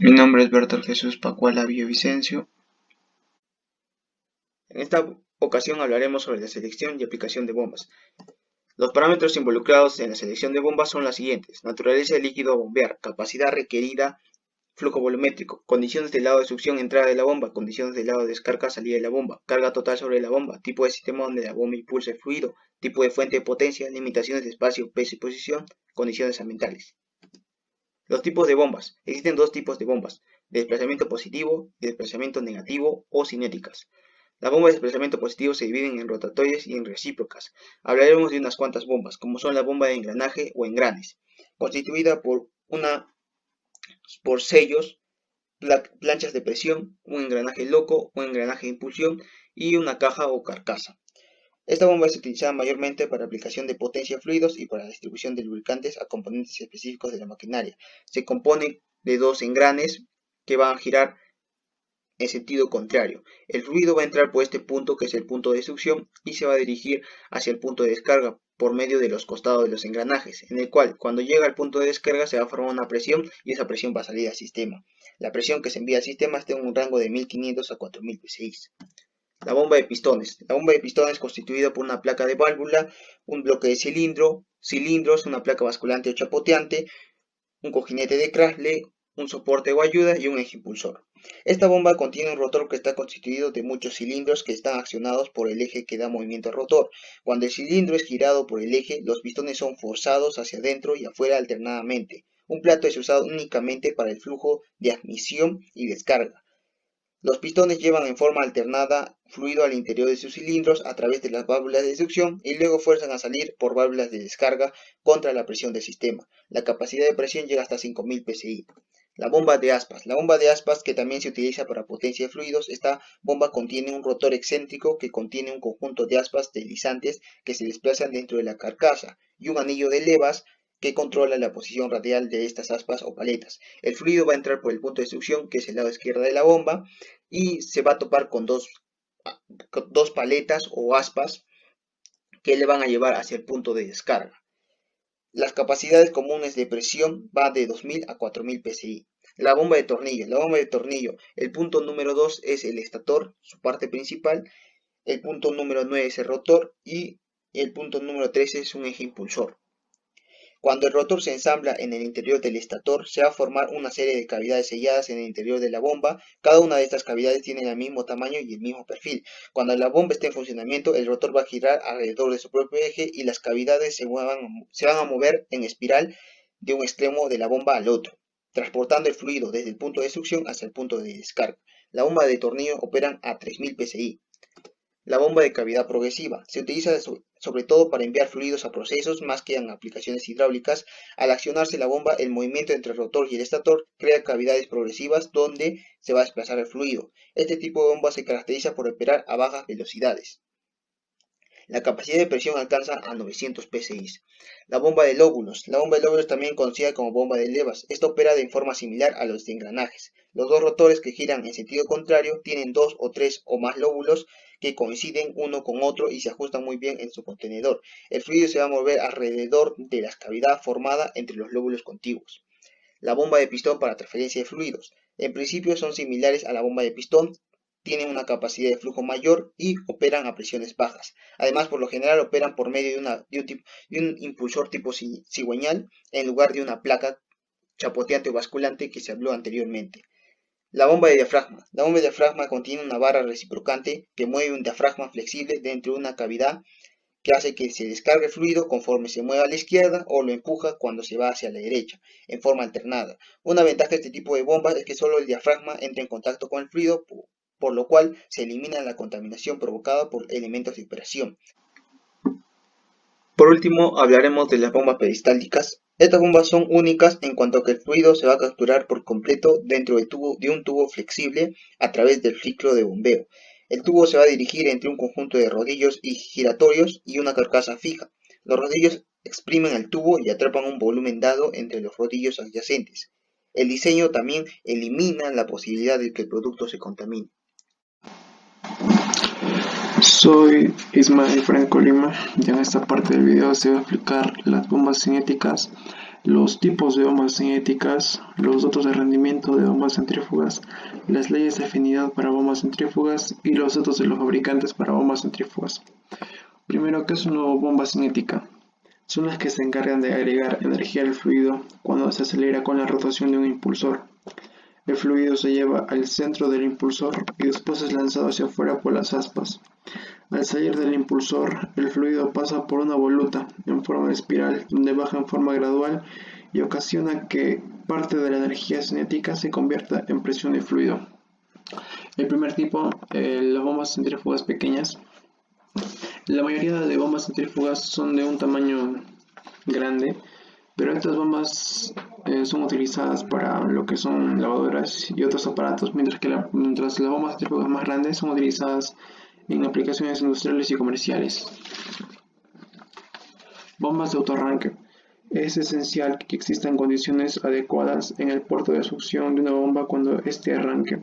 Mi nombre es Bertal Jesús Pacuala Villavicencio. En esta ocasión hablaremos sobre la selección y aplicación de bombas. Los parámetros involucrados en la selección de bombas son las siguientes: naturaleza del líquido a bombear, capacidad requerida, flujo volumétrico, condiciones del lado de succión entrada de la bomba, condiciones del lado de descarga salida de la bomba, carga total sobre la bomba, tipo de sistema donde la bomba impulsa el fluido, tipo de fuente de potencia, limitaciones de espacio, peso y posición, condiciones ambientales. Los tipos de bombas. Existen dos tipos de bombas: de desplazamiento positivo y desplazamiento negativo o cinéticas. Las bombas de desplazamiento positivo se dividen en rotatorias y en recíprocas. Hablaremos de unas cuantas bombas, como son la bomba de engranaje o engranes, constituida por sellos, planchas de presión, un engranaje loco, un engranaje de impulsión y una caja o carcasa. Esta bomba es utilizada mayormente para aplicación de potencia a fluidos y para la distribución de lubricantes a componentes específicos de la maquinaria. Se compone de dos engranes que van a girar en sentido contrario. El fluido va a entrar por este punto, que es el punto de succión, y se va a dirigir hacia el punto de descarga por medio de los costados de los engranajes, en el cual, cuando llega al punto de descarga, se va a formar una presión y esa presión va a salir al sistema. La presión que se envía al sistema está en un rango de 1500 a 4000 psi. La bomba de pistones. La bomba de pistones es constituida por una placa de válvula, un bloque de cilindros, una placa basculante o chapoteante, un cojinete de Cranley, un soporte o ayuda y un eje impulsor. Esta bomba contiene un rotor que está constituido de muchos cilindros que están accionados por el eje que da movimiento al rotor. Cuando el cilindro es girado por el eje, los pistones son forzados hacia adentro y afuera alternadamente. Un plato es usado únicamente para el flujo de admisión y descarga. Los pistones llevan en forma alternada fluido al interior de sus cilindros a través de las válvulas de succión y luego fuerzan a salir por válvulas de descarga contra la presión del sistema. La capacidad de presión llega hasta 5000 psi. La bomba de aspas. La bomba de aspas, que también se utiliza para potencia de fluidos, esta bomba contiene un rotor excéntrico que contiene un conjunto de aspas deslizantes que se desplazan dentro de la carcasa y un anillo de levas que controla la posición radial de estas aspas o paletas. El fluido va a entrar por el punto de succión, que es el lado izquierdo de la bomba, y se va a topar con dos paletas o aspas que le van a llevar hacia el punto de descarga. Las capacidades comunes de presión van de 2000 a 4000 psi. La bomba de tornillo. La bomba de tornillo, el punto número 2 es el estator, su parte principal. El punto número 9 es el rotor y el punto número 13 es un eje impulsor. Cuando el rotor se ensambla en el interior del estator, se va a formar una serie de cavidades selladas en el interior de la bomba. Cada una de estas cavidades tiene el mismo tamaño y el mismo perfil. Cuando la bomba esté en funcionamiento, el rotor va a girar alrededor de su propio eje y las cavidades se van a mover en espiral de un extremo de la bomba al otro, transportando el fluido desde el punto de succión hacia el punto de descarga. La bomba de tornillo operan a 3000 psi. La bomba de cavidad progresiva se utiliza sobre todo para enviar fluidos a procesos más que en aplicaciones hidráulicas. Al accionarse la bomba, el movimiento entre el rotor y el estator crea cavidades progresivas donde se va a desplazar el fluido. Este tipo de bomba se caracteriza por operar a bajas velocidades. La capacidad de presión alcanza a 900 psi. La bomba de lóbulos. La bomba de lóbulos, también conocida como bomba de levas. Esta opera de forma similar a los de engranajes. Los dos rotores que giran en sentido contrario tienen dos o tres o más lóbulos que coinciden uno con otro y se ajustan muy bien en su contenedor. El fluido se va a mover alrededor de la cavidad formada entre los lóbulos contiguos. La bomba de pistón para transferencia de fluidos. En principio son similares a la bomba de pistón, tienen una capacidad de flujo mayor y operan a presiones bajas. Además, por lo general operan por medio de un impulsor tipo cigüeñal en lugar de una placa chapoteante o basculante que se habló anteriormente. La bomba de diafragma. La bomba de diafragma contiene una barra reciprocante que mueve un diafragma flexible dentro de una cavidad que hace que se descargue el fluido conforme se mueva a la izquierda o lo empuja cuando se va hacia la derecha, en forma alternada. Una ventaja de este tipo de bombas es que solo el diafragma entra en contacto con el fluido, por lo cual se elimina la contaminación provocada por elementos de operación. Por último, hablaremos de las bombas peristálticas. Estas bombas son únicas en cuanto a que el fluido se va a capturar por completo dentro de un tubo flexible a través del ciclo de bombeo. El tubo se va a dirigir entre un conjunto de rodillos y giratorios y una carcasa fija. Los rodillos exprimen el tubo y atrapan un volumen dado entre los rodillos adyacentes. El diseño también elimina la posibilidad de que el producto se contamine. Soy Ismael Franco Lima y en esta parte del video se va a explicar las bombas cinéticas los tipos de bombas cinéticas, los datos de rendimiento de bombas centrífugas, las leyes de afinidad para bombas centrífugas y los datos de los fabricantes para bombas centrífugas. Primero, ¿qué es una bomba cinética? Son las que se encargan de agregar energía al fluido cuando se acelera con la rotación de un impulsor. El fluido se lleva al centro del impulsor y después es lanzado hacia afuera por las aspas. Al salir del impulsor, el fluido pasa por una voluta en forma de espiral donde baja en forma gradual y ocasiona que parte de la energía cinética se convierta en presión de fluido. El primer tipo, las bombas centrífugas pequeñas. La mayoría de bombas centrífugas son de un tamaño grande, pero estas bombas son utilizadas para lo que son lavadoras y otros aparatos, mientras las bombas centrífugas más grandes son utilizadas en aplicaciones industriales y comerciales. Bombas de autoarranque. Es esencial que existan condiciones adecuadas en el puerto de succión de una bomba cuando éste arranque,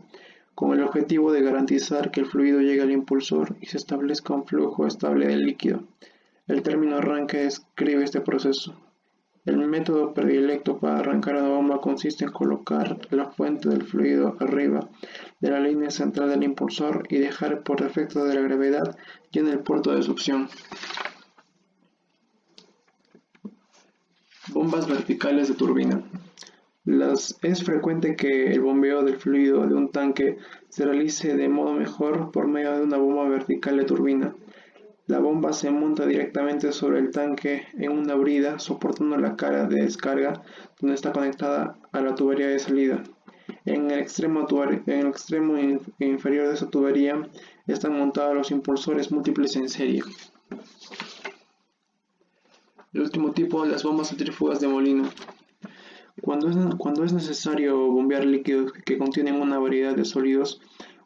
con el objetivo de garantizar que el fluido llegue al impulsor y se establezca un flujo estable del líquido. El término arranque describe este proceso. El método predilecto para arrancar una bomba consiste en colocar la fuente del fluido arriba de la línea central del impulsor y dejar por efecto de la gravedad lleno el puerto de succión. Bombas verticales de turbina. Es frecuente que el bombeo del fluido de un tanque se realice de modo mejor por medio de una bomba vertical de turbina. La bomba se monta directamente sobre el tanque en una brida soportando la cara de descarga donde está conectada a la tubería de salida. En el extremo inferior de esa tubería están montados los impulsores múltiples en serie. El último tipo, las bombas centrífugas de molino. Cuando es necesario bombear líquidos que contienen una variedad de sólidos,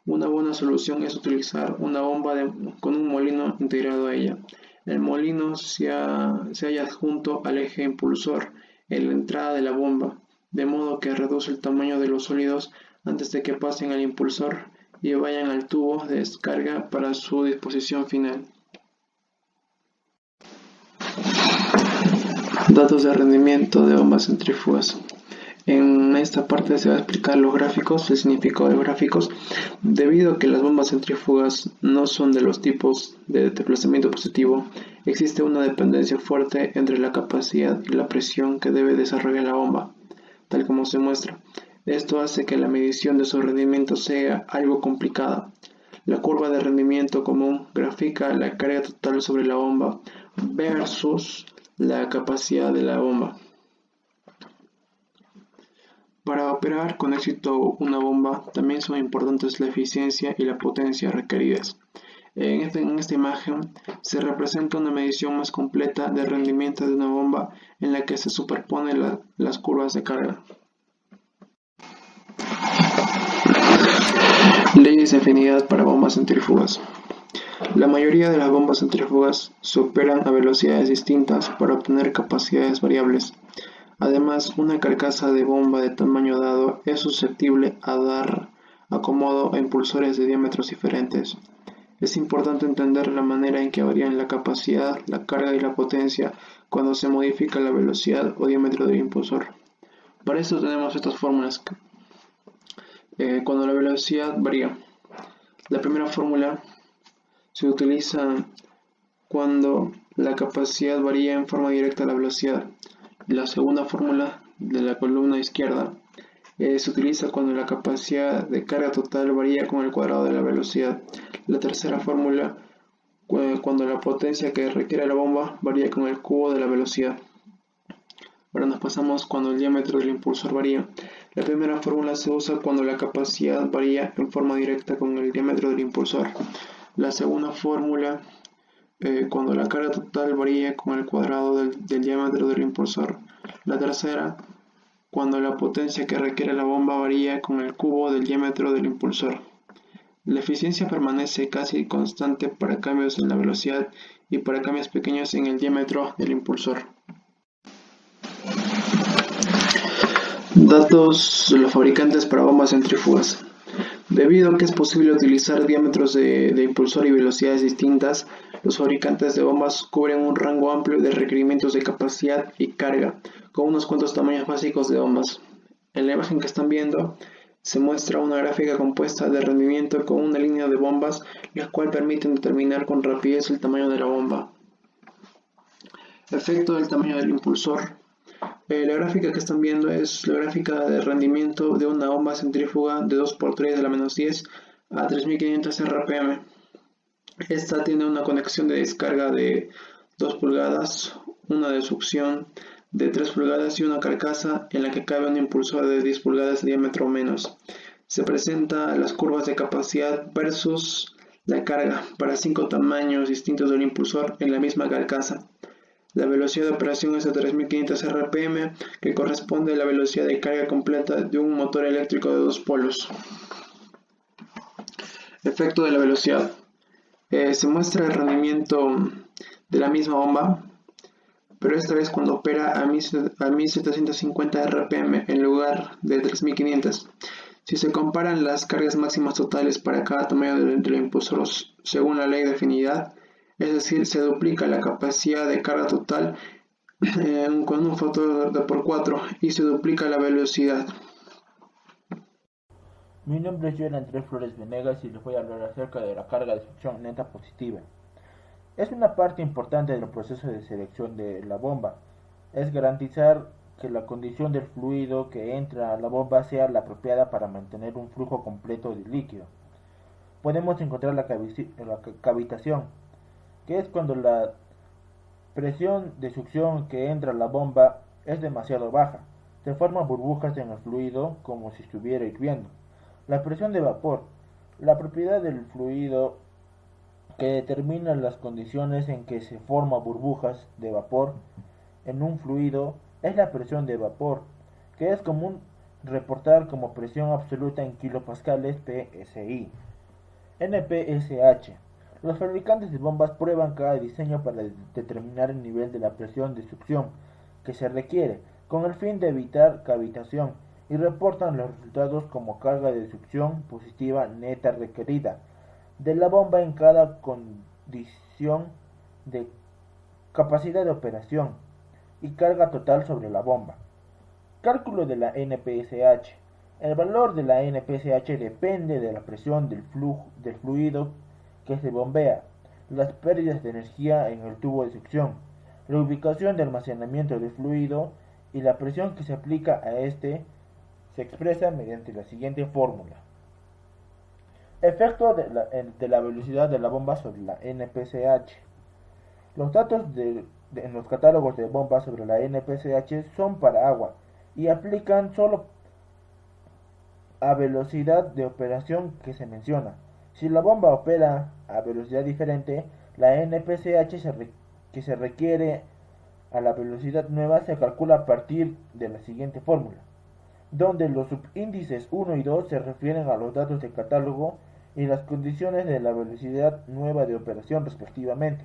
una buena solución es utilizar una bomba con un molino integrado a ella. El molino se halla adjunto al eje impulsor en la entrada de la bomba, de modo que reduce el tamaño de los sólidos antes de que pasen al impulsor y vayan al tubo de descarga para su disposición final. Datos de rendimiento de bombas centrífugas. En esta parte se va a explicar los gráficos, el significado de los gráficos. Debido a que las bombas centrífugas no son de los tipos de desplazamiento positivo, existe una dependencia fuerte entre la capacidad y la presión que debe desarrollar la bomba, tal como se muestra. Esto hace que la medición de su rendimiento sea algo complicada. La curva de rendimiento común grafica la carga total sobre la bomba versus la capacidad de la bomba. Para operar con éxito una bomba también son importantes la eficiencia y la potencia requeridas. En esta imagen se representa una medición más completa del rendimiento de una bomba en la que se superponen las curvas de carga. Leyes de afinidad para bombas centrífugas. La mayoría de las bombas centrífugas se operan a velocidades distintas para obtener capacidades variables. Además, una carcasa de bomba de tamaño dado es susceptible a dar acomodo a impulsores de diámetros diferentes. Es importante entender la manera en que varían la capacidad, la carga y la potencia cuando se modifica la velocidad o diámetro del impulsor. Para esto tenemos estas fórmulas. Cuando la velocidad varía. La primera fórmula se utiliza cuando la capacidad varía en forma directa a la velocidad. La segunda fórmula de la columna izquierda se utiliza cuando la capacidad de carga total varía con el cuadrado de la velocidad. La tercera fórmula cuando la potencia que requiere la bomba varía con el cubo de la velocidad. Ahora nos pasamos cuando el diámetro del impulsor varía. La primera fórmula se usa cuando la capacidad varía en forma directa con el diámetro del impulsor. La segunda fórmula cuando la carga total varía con el cuadrado del diámetro del impulsor. La tercera, cuando la potencia que requiere la bomba varía con el cubo del diámetro del impulsor. La eficiencia permanece casi constante para cambios en la velocidad y para cambios pequeños en el diámetro del impulsor. Datos de los fabricantes para bombas centrífugas. Debido a que es posible utilizar diámetros de impulsor y velocidades distintas, Los fabricantes de bombas cubren un rango amplio de requerimientos de capacidad y carga, con unos cuantos tamaños básicos de bombas. En la imagen que están viendo se muestra una gráfica compuesta de rendimiento con una línea de bombas, las cuales permiten determinar con rapidez el tamaño de la bomba. Efecto del tamaño del impulsor. La gráfica que están viendo es la gráfica de rendimiento de una bomba centrífuga de 2×10 a la -10 a 3500 RPM. Esta tiene una conexión de descarga de 2 pulgadas, una de succión de 3 pulgadas y una carcasa en la que cabe un impulsor de 10 pulgadas de diámetro o menos. Se presentan las curvas de capacidad versus la carga para 5 tamaños distintos del impulsor en la misma carcasa. La velocidad de operación es de 3500 RPM, que corresponde a la velocidad de carga completa de un motor eléctrico de 2 polos. Efecto de la velocidad. Se muestra el rendimiento de la misma bomba, pero esta vez cuando opera a 1750 RPM en lugar de 3500. Si se comparan las cargas máximas totales para cada tamaño del impulsor según la ley de afinidad, es decir, se duplica la capacidad de carga total con un factor de por 4 y se duplica la velocidad. Mi nombre es Joel Andrés Flores Venegas y les voy a hablar acerca de la carga de succión neta positiva. Es una parte importante del proceso de selección de la bomba. Es garantizar que la condición del fluido que entra a la bomba sea la apropiada para mantener un flujo completo de líquido. Podemos encontrar la cavitación, que es cuando la presión de succión que entra a la bomba es demasiado baja. Se forman burbujas en el fluido como si estuviera hirviendo. La presión de vapor, la propiedad del fluido que determina las condiciones en que se forman burbujas de vapor en un fluido, es la presión de vapor, que es común reportar como presión absoluta en kilopascales PSI. NPSH. Los fabricantes de bombas prueban cada diseño para determinar el nivel de la presión de succión que se requiere, con el fin de evitar cavitación, y reportan los resultados como carga de succión positiva neta requerida de la bomba en cada condición de capacidad de operación y carga total sobre la bomba. Cálculo de la NPSH. El valor de la NPSH depende de la presión del fluido que se bombea, las pérdidas de energía en el tubo de succión, la ubicación de almacenamiento del fluido y la presión que se aplica a este se expresa mediante la siguiente fórmula. Efecto de la velocidad de la bomba sobre la NPSH. Los datos en los catálogos de bombas sobre la NPSH son para agua y aplican solo a velocidad de operación que se menciona. Si la bomba opera a velocidad diferente, la NPSH que se requiere a la velocidad nueva se calcula a partir de la siguiente fórmula, donde los subíndices 1 y 2 se refieren a los datos de catálogo y las condiciones de la velocidad nueva de operación respectivamente.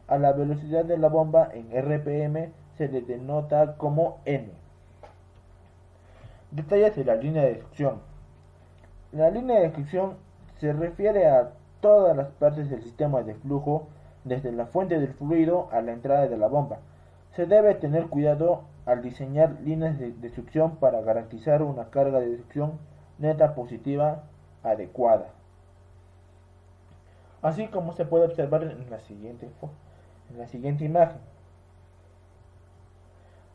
A la velocidad de la bomba en RPM se le denota como N. Detalles de la línea de succión. La línea de succión se refiere a todas las partes del sistema de flujo, desde la fuente del fluido a la entrada de la bomba. Se debe tener cuidado al diseñar líneas de succión para garantizar una carga de succión neta positiva adecuada. Así como se puede observar en la siguiente imagen.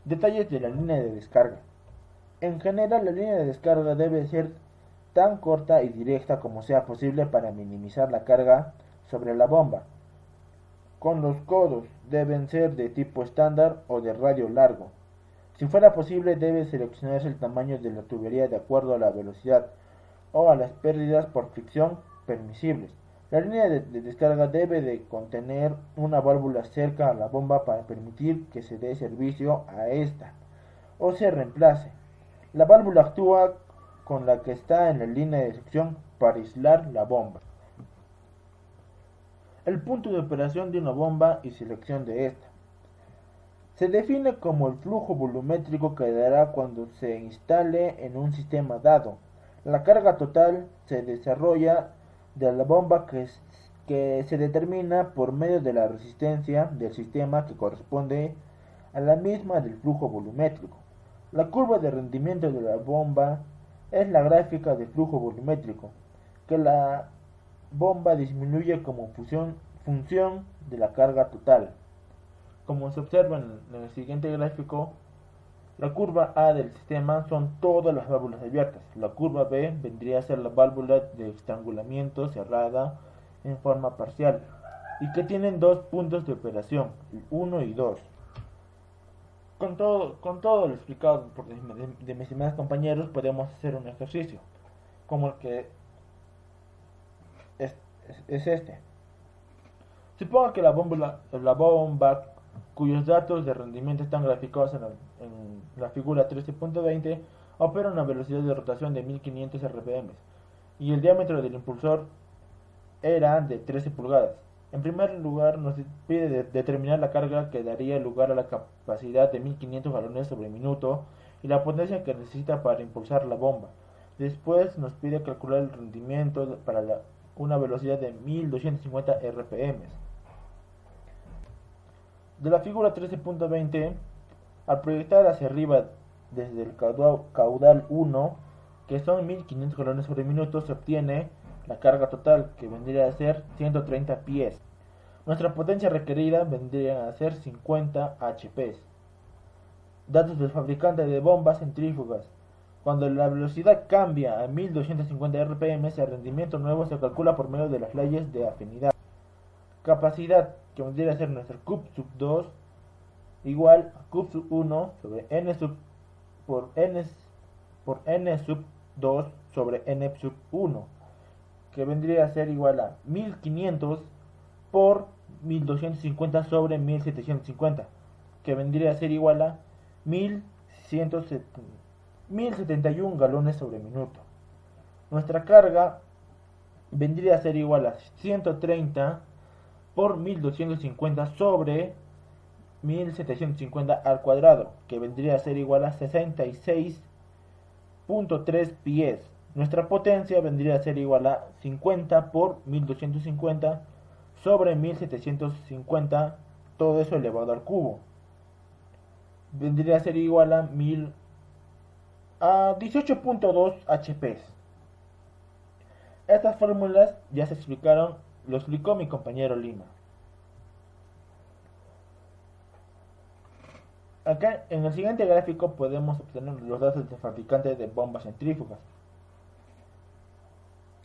Detalles de la línea de descarga. En general, la línea de descarga debe ser tan corta y directa como sea posible para minimizar la carga sobre la bomba. Con los codos deben ser de tipo estándar o de radio largo. Si fuera posible, debe seleccionarse el tamaño de la tubería de acuerdo a la velocidad o a las pérdidas por fricción permisibles. La línea de descarga debe de contener una válvula cerca a la bomba para permitir que se dé servicio a esta o se reemplace. La válvula actúa con la que está en la línea de succión para aislar la bomba. El punto de operación de una bomba y selección de esta. Se define como el flujo volumétrico que dará cuando se instale en un sistema dado. La carga total se desarrolla de la bomba que se determina por medio de la resistencia del sistema que corresponde a la misma del flujo volumétrico. La curva de rendimiento de la bomba es la gráfica del flujo volumétrico, que la bomba disminuye como función de la carga total. Como se observa en el siguiente gráfico, la curva A del sistema son todas las válvulas abiertas. La curva B vendría a ser la válvula de estrangulamiento cerrada en forma parcial y que tienen dos puntos de operación, 1 y 2. Con todo lo explicado de mis demás compañeros, podemos hacer un ejercicio, como el que es este. Suponga que la bomba cuyos datos de rendimiento están graficados en la figura 13.20 opera a una velocidad de rotación de 1500 rpm y el diámetro del impulsor era de 13 pulgadas. En primer lugar, nos pide determinar la carga que daría lugar a la capacidad de 1500 galones sobre minuto y la potencia que necesita para impulsar la bomba. Después nos pide calcular el rendimiento para una velocidad de 1250 rpm. De la figura 13.20, al proyectar hacia arriba desde el caudal 1, que son 1500 galones sobre minuto, se obtiene la carga total, que vendría a ser 130 pies. Nuestra potencia requerida vendría a ser 50 HP. Datos del fabricante de bombas centrífugas. Cuando la velocidad cambia a 1250 rpm, el rendimiento nuevo se calcula por medio de las leyes de afinidad. Capacidad, que vendría a ser nuestra Q sub 2 igual a Q sub 1 sobre N sub por N sub 2 sobre N sub 1, que vendría a ser igual a 1500 por 1250 sobre 1750, que vendría a ser igual a 1071 galones sobre minuto. Nuestra carga vendría a ser igual a 130 por 1250 sobre 1750 al cuadrado, que vendría a ser igual a 66.3 pies. Nuestra potencia vendría a ser igual a 50 por 1250 sobre 1750, todo eso elevado al cubo. Vendría a ser igual a 18.2 HP. Estas fórmulas ya se explicaron, lo explicó mi compañero Lima. Acá en el siguiente gráfico podemos obtener los datos del fabricante de bombas centrífugas.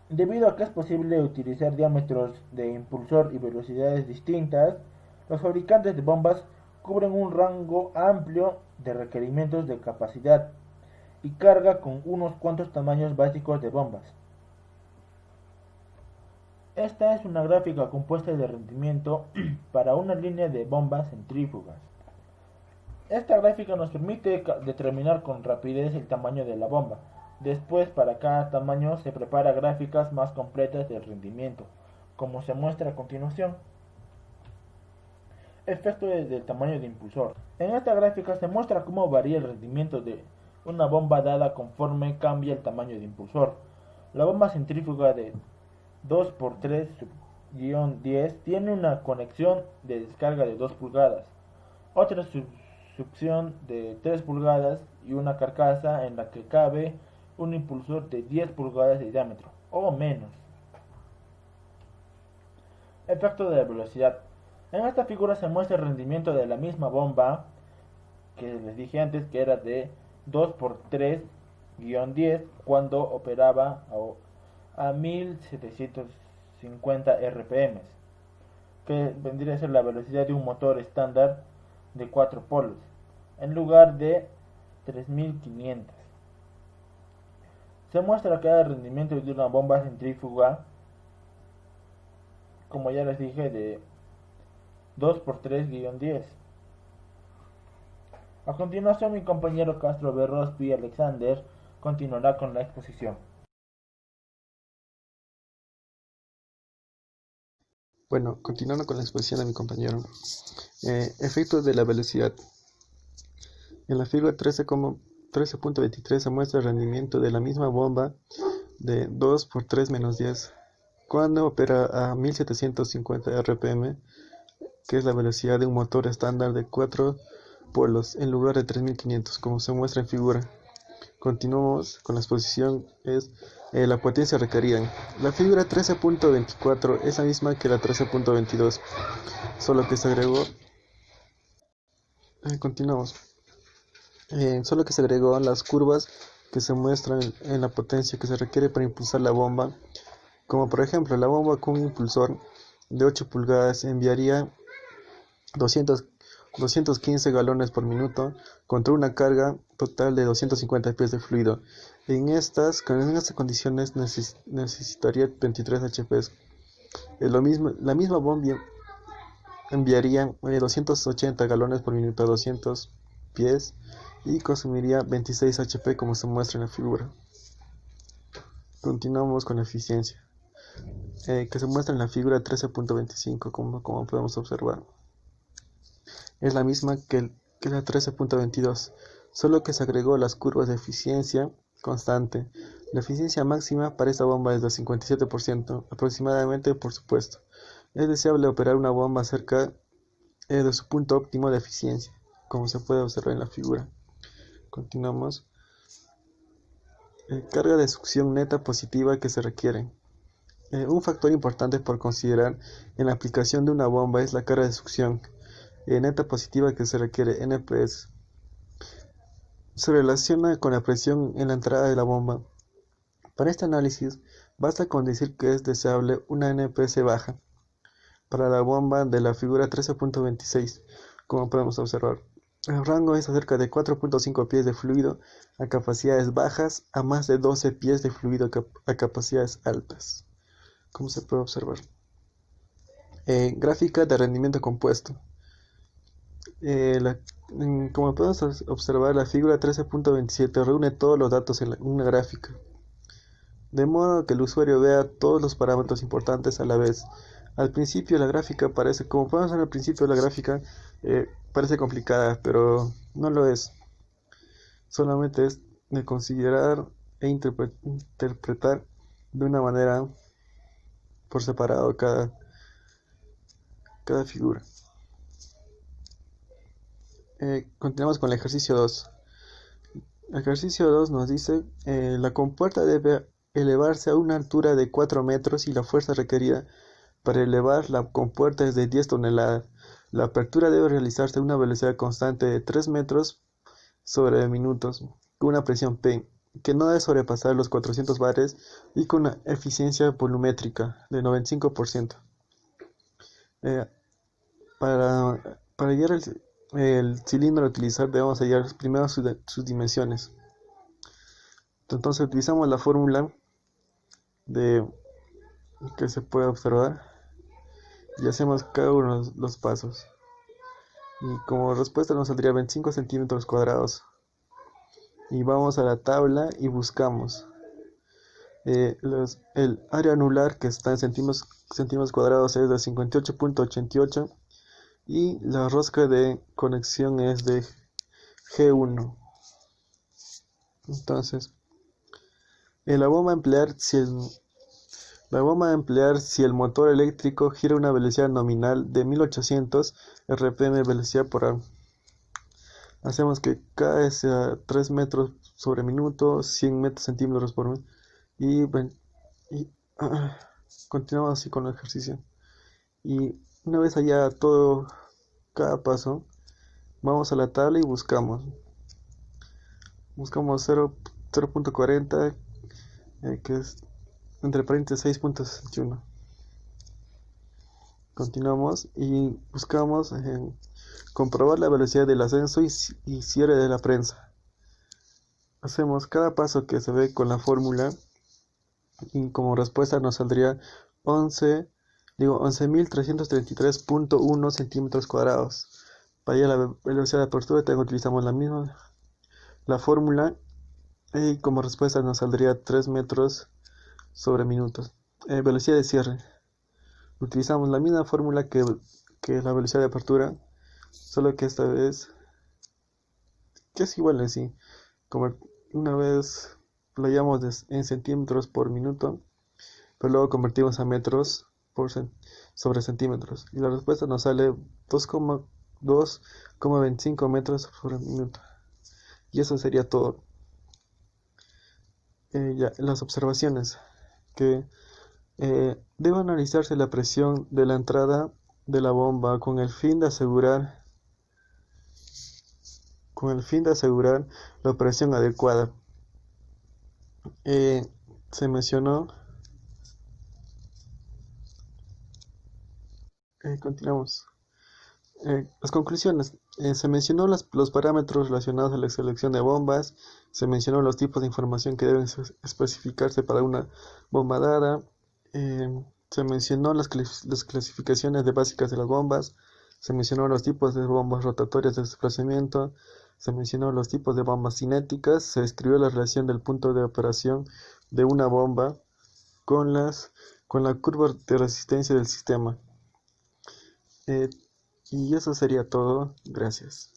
Debido a que es posible utilizar diámetros de impulsor y velocidades distintas, los fabricantes de bombas cubren un rango amplio de requerimientos de capacidad y carga con unos cuantos tamaños básicos de bombas. Esta es una gráfica compuesta de rendimiento para una línea de bombas centrífugas. Esta gráfica nos permite determinar con rapidez el tamaño de la bomba. Después, para cada tamaño se prepara gráficas más completas del rendimiento, como se muestra a continuación. Efecto del tamaño de impulsor. En esta gráfica se muestra cómo varía el rendimiento de una bomba dada conforme cambia el tamaño de impulsor. La bomba centrífuga de 2x3-10 tiene una conexión de descarga de 2 pulgadas, otra succión de 3 pulgadas y una carcasa en la que cabe un impulsor de 10 pulgadas de diámetro o menos. Efecto de la velocidad. En esta figura se muestra el rendimiento de la misma bomba que les dije antes, que era de 2x3-10 cuando operaba a 1750 rpm, que vendría a ser la velocidad de un motor estándar de 4 polos, en lugar de 3500. Se muestra cada rendimiento de una bomba centrífuga, como ya les dije, de 2x3-10. A continuación, mi compañero Castro Berrospi Alexander continuará con la exposición. Bueno, continuando con la exposición de mi compañero. Efectos de la velocidad. En la figura 13.23 se muestra el rendimiento de la misma bomba de 2x3-10 Cuando opera a 1750 RPM, que es la velocidad de un motor estándar de 4 polos en lugar de 3500, como se muestra en figura. Continuamos con la exposición, es la potencia requerida. La figura 13.24 es la misma que la 13.22, solo que se agregó, continuamos, solo que se agregó las curvas que se muestran en la potencia que se requiere para impulsar la bomba, como por ejemplo la bomba con un impulsor de 8 pulgadas enviaría 215 galones por minuto contra una carga total de 250 pies de fluido. En estas condiciones necesitaría 23 HP. La misma bomba enviaría 280 galones por minuto a 200 pies y consumiría 26 HP como se muestra en la figura. Continuamos con la eficiencia, que se muestra en la figura 13.25 como podemos observar. Es la misma que la 13.22, solo que se agregó las curvas de eficiencia constante. La eficiencia máxima para esta bomba es del 57% aproximadamente, por supuesto. Es deseable operar una bomba cerca de su punto óptimo de eficiencia, como se puede observar en la figura. Continuamos. Carga de succión neta positiva que se requiere. Un factor importante por considerar en la aplicación de una bomba es la carga de succión neta positiva que se requiere, NPS. Se relaciona con la presión en la entrada de la bomba. Para este análisis, basta con decir que es deseable una NPS baja para la bomba de la figura 13.26, como podemos observar. El rango es acerca de 4.5 pies de fluido a capacidades bajas a más de 12 pies de fluido a capacidades altas, como se puede observar. Gráfica de rendimiento compuesto. Como podemos observar, la figura 13.27 reúne todos los datos en una gráfica, de modo que el usuario vea todos los parámetros importantes a la vez. Al principio la gráfica parece, como podemos ver al principio la gráfica, parece complicada, pero no lo es. Solamente es de considerar e interpretar de una manera por separado cada figura. Continuamos con el ejercicio 2. El ejercicio 2 nos dice la compuerta debe elevarse a una altura de 4 metros y la fuerza requerida para elevar la compuerta es de 10 toneladas. La apertura debe realizarse a una velocidad constante de 3 metros sobre minutos con una presión P que no debe sobrepasar los 400 bares y con una eficiencia volumétrica de 95%. Para hallar el cilindro a utilizar debemos hallar primero sus dimensiones. Entonces utilizamos la fórmula que se puede observar y hacemos cada uno de los pasos. Y como respuesta nos saldría 25 centímetros cuadrados. Y vamos a la tabla y buscamos el área anular, que está en centímetros cuadrados, es de 58.88 y la rosca de conexión es de G1. Entonces, la bomba a emplear si el motor eléctrico gira a una velocidad nominal de 1800 RPM velocidad por hora. Hacemos que K sea 3 metros sobre minuto, 100 centímetros por minuto. Y continuamos así con el ejercicio. Y una vez allá todo cada paso, vamos a la tabla y buscamos 0.40, que es entre paréntesis 6.61. Continuamos y buscamos comprobar la velocidad del ascenso y cierre de la prensa. Hacemos cada paso que se ve con la fórmula y como respuesta nos saldría 11.333.1 centímetros cuadrados. Para hallar la velocidad de apertura utilizamos la fórmula y como respuesta nos saldría 3 metros sobre minutos. Velocidad de cierre. Utilizamos la misma fórmula que la velocidad de apertura, solo que esta vez, que es igual en sí, como una vez lo hallamos en centímetros por minuto pero luego convertimos a metros sobre centímetros. Y la respuesta nos sale 2,25 metros sobre minuto. Y eso sería todo. Ya, las observaciones. Que debe analizarse la presión de la entrada de la bomba con el fin de asegurar la operación adecuada. Se mencionó, continuamos. Las conclusiones. Se mencionó los parámetros relacionados a la selección de bombas, se mencionó los tipos de información que deben especificarse para una bomba dada, se mencionó las clasificaciones básicas de las bombas, se mencionó los tipos de bombas rotatorias de desplazamiento, se mencionó los tipos de bombas cinéticas, se describió la relación del punto de operación de una bomba con la curva de resistencia del sistema. Y eso sería todo. Gracias.